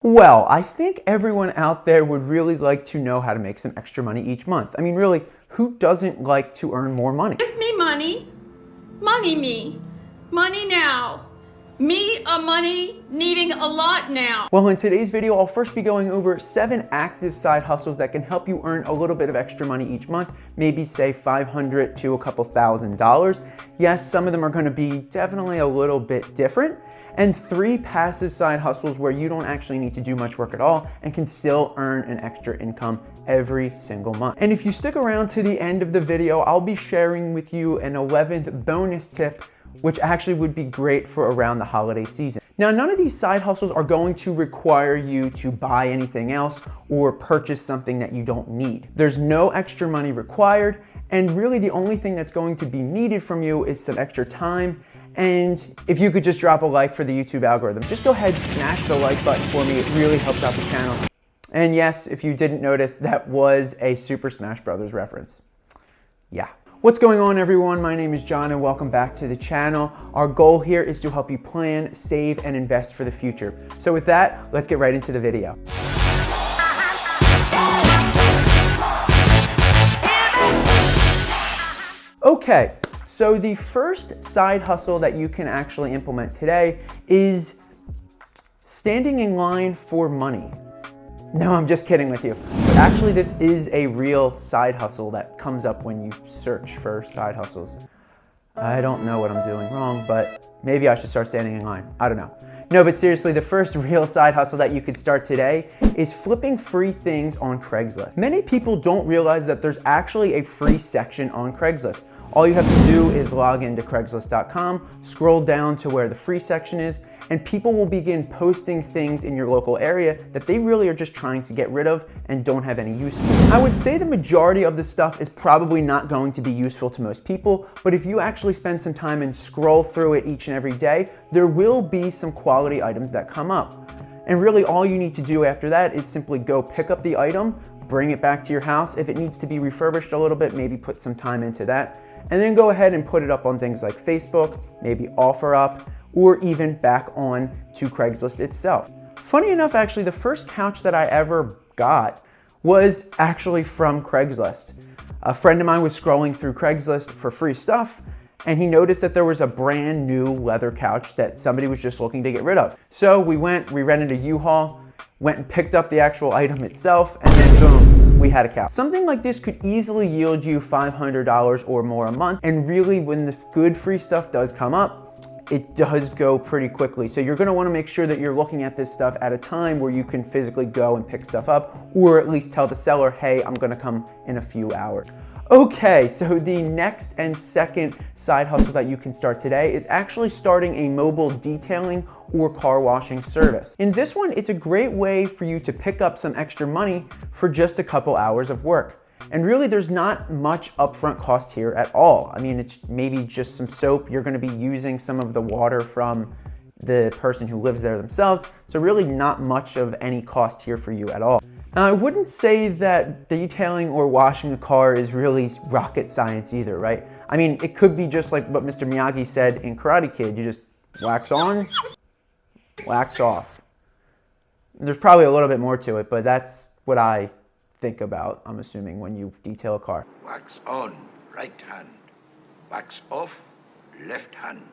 Well, I think everyone out there would really like to know how to make some extra money each month. I mean, really, who doesn't like to earn more money? Give me money. Money me. Money now. Me a money needing a lot now. Well, in today's video, I'll first be going over 7 active side hustles that can help you earn a little bit of extra money each month, maybe say $500 to a couple $1,000. Yes, some of them are going to be definitely a little bit different. And 3 passive side hustles where you don't actually need to do much work at all and can still earn an extra income every single month. And if you stick around to the end of the video, I'll be sharing with you an 11th bonus tip, which actually would be great for around the holiday season. Now, none of these side hustles are going to require you to buy anything else or purchase something that you don't need. There's no extra money required, and really the only thing that's going to be needed from you is some extra time. And if you could just drop a like for the YouTube algorithm, just go ahead, smash the like button for me. It really helps out the channel. And yes, if you didn't notice, that was a Super Smash Brothers reference. Yeah. What's going on, everyone? My name is John and welcome back to the channel. Our goal here is to help you plan, save, and invest for the future. So with that, let's get right into the video. Okay. So the first side hustle that you can actually implement today is standing in line for money. No, I'm just kidding with you. But actually this is a real side hustle that comes up when you search for side hustles. I don't know what I'm doing wrong, but maybe I should start standing in line. I don't know. No, but seriously, the first real side hustle that you could start today is flipping free things on Craigslist. Many people don't realize that there's actually a free section on Craigslist. All you have to do is log into craiglist.com, scroll down to where the free section is, and people will begin posting things in your local area that they really are just trying to get rid of and don't have any use for. I would say the majority of this stuff is probably not going to be useful to most people, but if you actually spend some time and scroll through it each and every day, there will be some quality items that come up. And really all you need to do after that is simply go pick up the item, bring it back to your house. If it needs to be refurbished a little bit, maybe put some time into that. And then go ahead and put it up on things like Facebook, maybe OfferUp, or even back on to Craigslist itself. Funny enough, actually, the first couch that I ever got was actually from Craigslist. A friend of mine was scrolling through Craigslist for free stuff, and he noticed that there was a brand new leather couch that somebody was just looking to get rid of. So we rented a U-Haul, went and picked up the actual item itself, and then boom, we had a couch. Something like this could easily yield you $500 or more a month. And really, when the good free stuff does come up, it does go pretty quickly. So you're gonna wanna make sure that you're looking at this stuff at a time where you can physically go and pick stuff up, or at least tell the seller, hey, I'm gonna come in a few hours. Okay, so the next and second side hustle that you can start today is actually starting a mobile detailing or car washing service. In this one, it's a great way for you to pick up some extra money for just a couple hours of work. And really, there's not much upfront cost here at all. I mean, it's maybe just some soap. You're gonna be using some of the water from the person who lives there themselves. So really not much of any cost here for you at all. Now, I wouldn't say that detailing or washing a car is really rocket science either, right? I mean, it could be just like what Mr. Miyagi said in Karate Kid. You just wax on, wax off. There's probably a little bit more to it, but that's what I think about, I'm assuming, when you detail a car. Wax on, right hand. Wax off, left hand.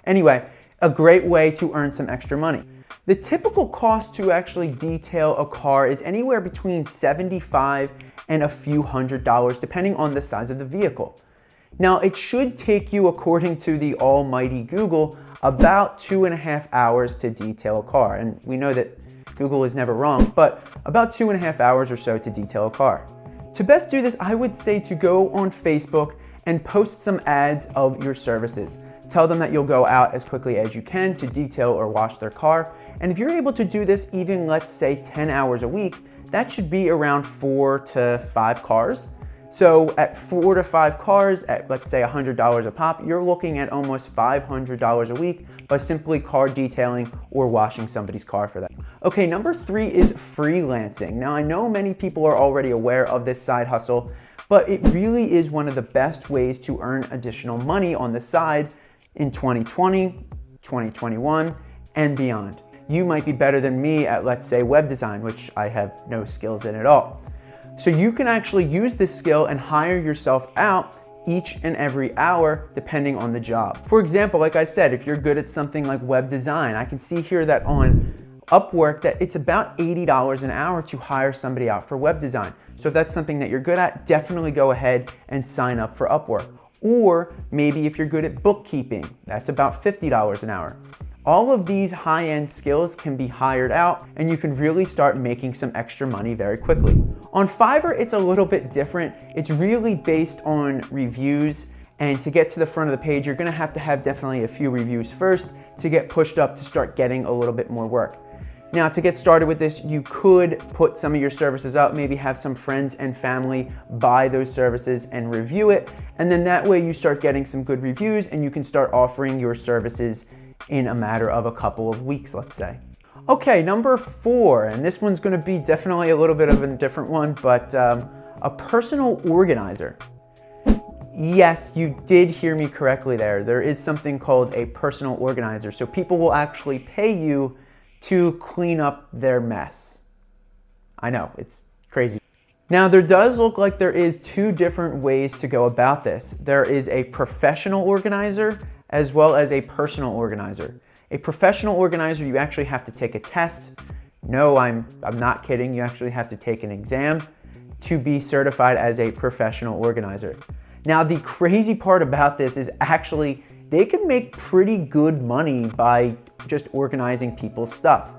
Anyway, a great way to earn some extra money. The typical cost to actually detail a car is anywhere between $75 and a few $100s, depending on the size of the vehicle. Now, it should take you, according to the almighty Google, about 2.5 hours to detail a car. And we know that Google is never wrong, but about 2.5 hours or so to detail a car. To best do this, I would say to go on Facebook and post some ads of your services. Tell them that you'll go out as quickly as you can to detail or wash their car. And if you're able to do this even, let's say, 10 hours a week, that should be around 4 to 5 cars. So at 4 to 5 cars at, let's say, $100 a pop, you're looking at almost $500 a week by simply car detailing or washing somebody's car for that. Okay, number 3 is freelancing. Now, I know many people are already aware of this side hustle, but it really is one of the best ways to earn additional money on the side in 2020, 2021, and beyond. you might be better than me at, let's say, web design, which I have no skills in at all. So you can actually use this skill and hire yourself out each and every hour depending on the job. For example, like I said, if you're good at something like web design, I can see here that on Upwork that it's about $80 an hour to hire somebody out for web design. So if that's something that you're good at, definitely go ahead and sign up for Upwork. Or maybe if you're good at bookkeeping, that's about $50 an hour. All of these high-end skills can be hired out and you can really start making some extra money very quickly. On Fiverr, it's a little bit different. It's really based on reviews, and to get to the front of the page, you're gonna have to have definitely a few reviews first to get pushed up to start getting a little bit more work. Now, to get started with this, you could put some of your services up, maybe have some friends and family buy those services and review it, and then that way you start getting some good reviews and you can start offering your services in a matter of a couple of weeks, let's say. Okay, number 4, and this one's gonna be definitely a little bit of a different one, but a personal organizer. Yes, you did hear me correctly there. There is something called a personal organizer. So people will actually pay you to clean up their mess. I know, it's crazy. Now, there does look like there is 2 different ways to go about this. There is a professional organizer as well as a personal organizer. A professional organizer, you actually have to take a test. No, I'm not kidding. You actually have to take an exam to be certified as a professional organizer. Now, the crazy part about this is actually they can make pretty good money by just organizing people's stuff.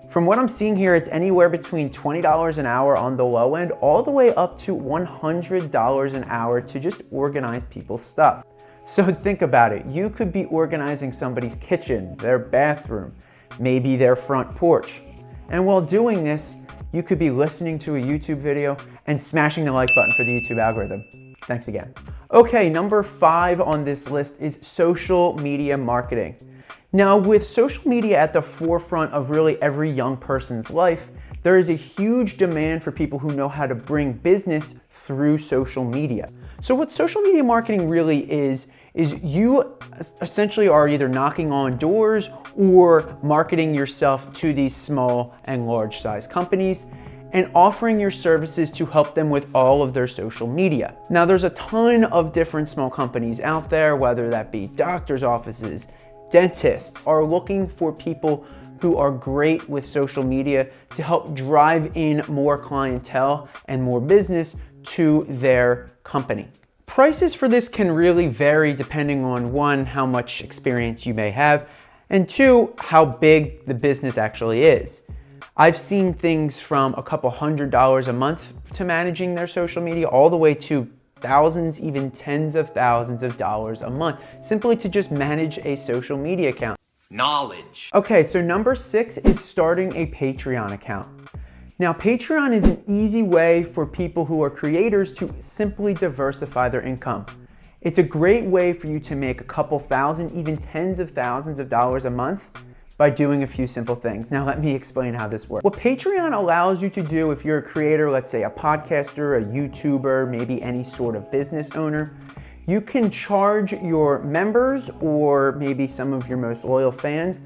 From what I'm seeing here, it's anywhere between $20 an hour on the low end, all the way up to $100 an hour to just organize people's stuff. So think about it. You could be organizing somebody's kitchen, their bathroom, maybe their front porch. And while doing this, you could be listening to a YouTube video and smashing the like button for the YouTube algorithm. Thanks again. Okay, number 5 on this list is social media marketing. Now, with social media at the forefront of really every young person's life, there is a huge demand for people who know how to bring business through social media. So what social media marketing really is you essentially are either knocking on doors or marketing yourself to these small and large size companies and offering your services to help them with all of their social media. Now, there's a ton of different small companies out there, whether that be doctors' offices, dentists, are looking for people who are great with social media to help drive in more clientele and more business to their company. Prices for this can really vary depending on 1, how much experience you may have, and 2, how big the business actually is. I've seen things from a couple $100s a month to managing their social media all the way to thousands, even tens of thousands of dollars a month, simply to just manage a social media account. Knowledge. Okay, so number 6 is starting a Patreon account. Now, Patreon is an easy way for people who are creators to simply diversify their income. It's a great way for you to make a couple thousand, even tens of thousands of dollars a month by doing a few simple things. Now, let me explain how this works. What Patreon allows you to do if you're a creator, let's say a podcaster, a YouTuber, maybe any sort of business owner, you can charge your members or maybe some of your most loyal fans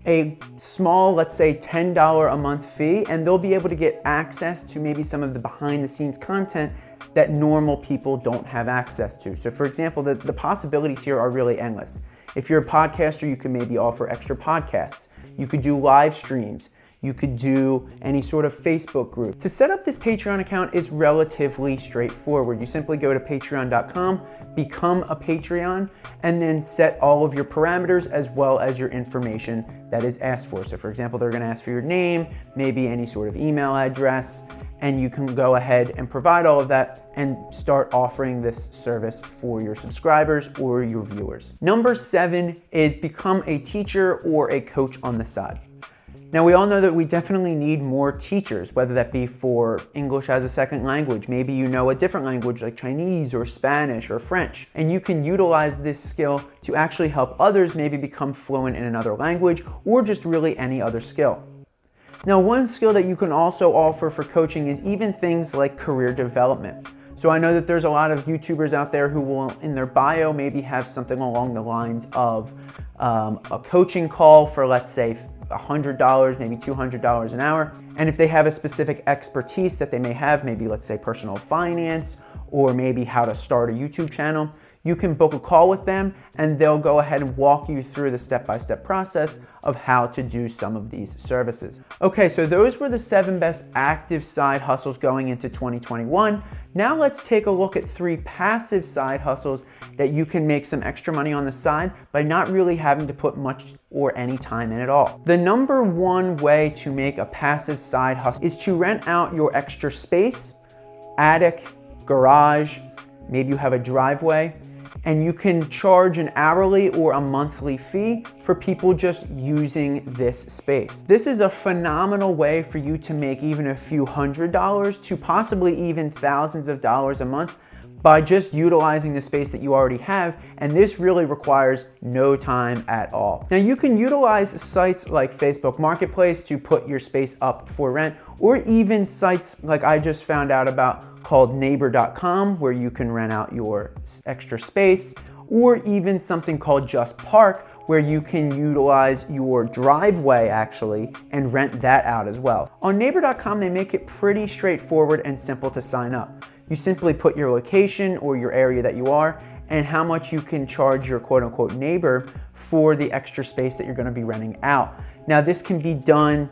a small, let's say $10 a month fee, and they'll be able to get access to maybe some of the behind the scenes content that normal people don't have access to. So for example, the possibilities here are really endless. If you're a podcaster, you can maybe offer extra podcasts. You could do live streams. You could do any sort of Facebook group. To set up this Patreon account is relatively straightforward. You simply go to patreon.com, become a Patreon, and then set all of your parameters as well as your information that is asked for. So for example, they're gonna ask for your name, maybe any sort of email address, and you can go ahead and provide all of that and start offering this service for your subscribers or your viewers. Number 7 is become a teacher or a coach on the side. Now, we all know that we definitely need more teachers, whether that be for English as a second language. Maybe you know a different language like Chinese or Spanish or French, and you can utilize this skill to actually help others maybe become fluent in another language or just really any other skill. Now, one skill that you can also offer for coaching is even things like career development. So I know that there's a lot of YouTubers out there who will, in their bio, maybe have something along the lines of a coaching call for, let's say, $100, maybe $200 an hour. And if they have a specific expertise that they may have, maybe let's say personal finance, or maybe how to start a YouTube channel, you can book a call with them and they'll go ahead and walk you through the step-by-step process of how to do some of these services. Okay, so those were the 7 best active side hustles going into 2021. Now let's take a look at 3 passive side hustles that you can make some extra money on the side by not really having to put much or any time in at all. The number 1 way to make a passive side hustle is to rent out your extra space, attic, garage, maybe you have a driveway, and you can charge an hourly or a monthly fee for people just using this space. This is a phenomenal way for you to make even a few $100s to possibly even thousands of dollars a month by just utilizing the space that you already have, and this really requires no time at all. Now you can utilize sites like Facebook Marketplace to put your space up for rent, or even sites like I just found out about called neighbor.com, where you can rent out your extra space, or even something called Just Park, where you can utilize your driveway actually and rent that out as well. On neighbor.com, they make it pretty straightforward and simple to sign up. You simply put your location or your area that you are and how much you can charge your quote unquote neighbor for the extra space that you're gonna be renting out. Now this can be done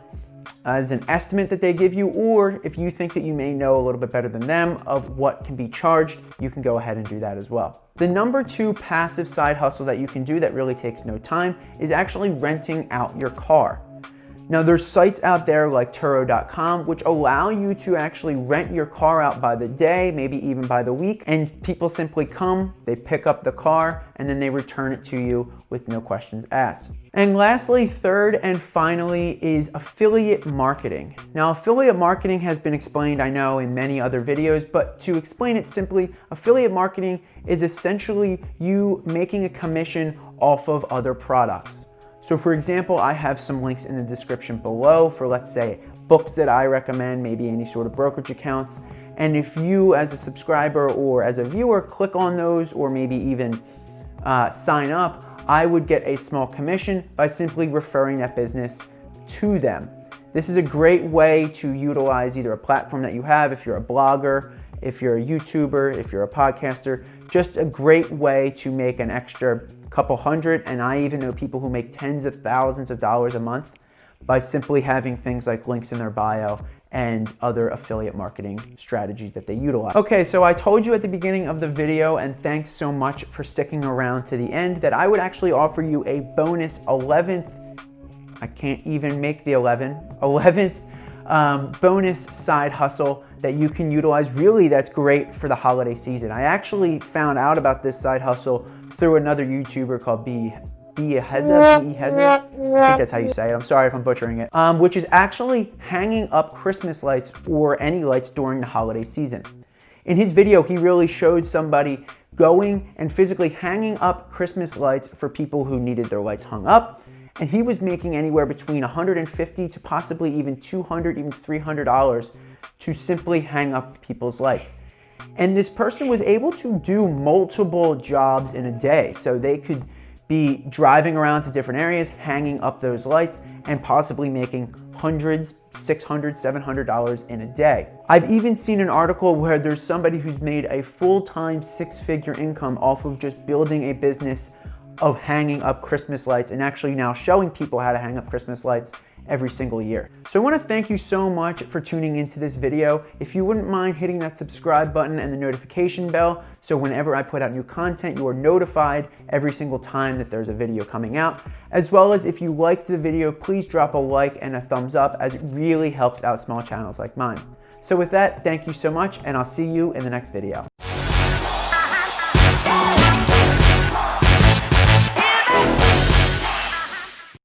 as an estimate that they give you, or if you think that you may know a little bit better than them of what can be charged, you can go ahead and do that as well. The number 2 passive side hustle that you can do that really takes no time is actually renting out your car. Now there's sites out there like Turo.com which allow you to actually rent your car out by the day, maybe even by the week, and people simply come, they pick up the car, and then they return it to you with no questions asked. And lastly, third and finally, is affiliate marketing. Now affiliate marketing has been explained, I know, in many other videos, but to explain it simply, affiliate marketing is essentially you making a commission off of other products. So for example, I have some links in the description below for, let's say, books that I recommend, maybe any sort of brokerage accounts. And if you as a subscriber or as a viewer click on those, or maybe even sign up, I would get a small commission by simply referring that business to them. This is a great way to utilize either a platform that you have, if you're a blogger, if you're a YouTuber, if you're a podcaster, just a great way to make an extra couple hundred, and I even know people who make tens of thousands of dollars a month by simply having things like links in their bio and other affiliate marketing strategies that they utilize. Okay, so I told you at the beginning of the video, and thanks so much for sticking around to the end, that I would actually offer you a bonus 11th, I can't even make the 11th bonus side hustle that you can utilize. Really, that's great for the holiday season. I actually found out about this side hustle through another YouTuber called Beheza, I think that's how you say it. I'm sorry if I'm butchering it. Which is actually hanging up Christmas lights or any lights during the holiday season. In his video, he really showed somebody going and physically hanging up Christmas lights for people who needed their lights hung up. And he was making anywhere between $150 to possibly even $200, even $300 to simply hang up people's lights. And this person was able to do multiple jobs in a day. So they could be driving around to different areas, hanging up those lights, and possibly making hundreds, $600, $700 in a day. I've even seen an article where there's somebody who's made a full-time 6-figure income off of just building a business of hanging up Christmas lights, and actually now showing people how to hang up Christmas lights every single year. So I want to thank you so much for tuning into this video. If you wouldn't mind hitting that subscribe button and the notification bell, so whenever I put out new content, you are notified every single time that there's a video coming out. As well as if you liked the video, please drop a like and a thumbs up, as it really helps out small channels like mine. So with that, thank you so much, and I'll see you in the next video.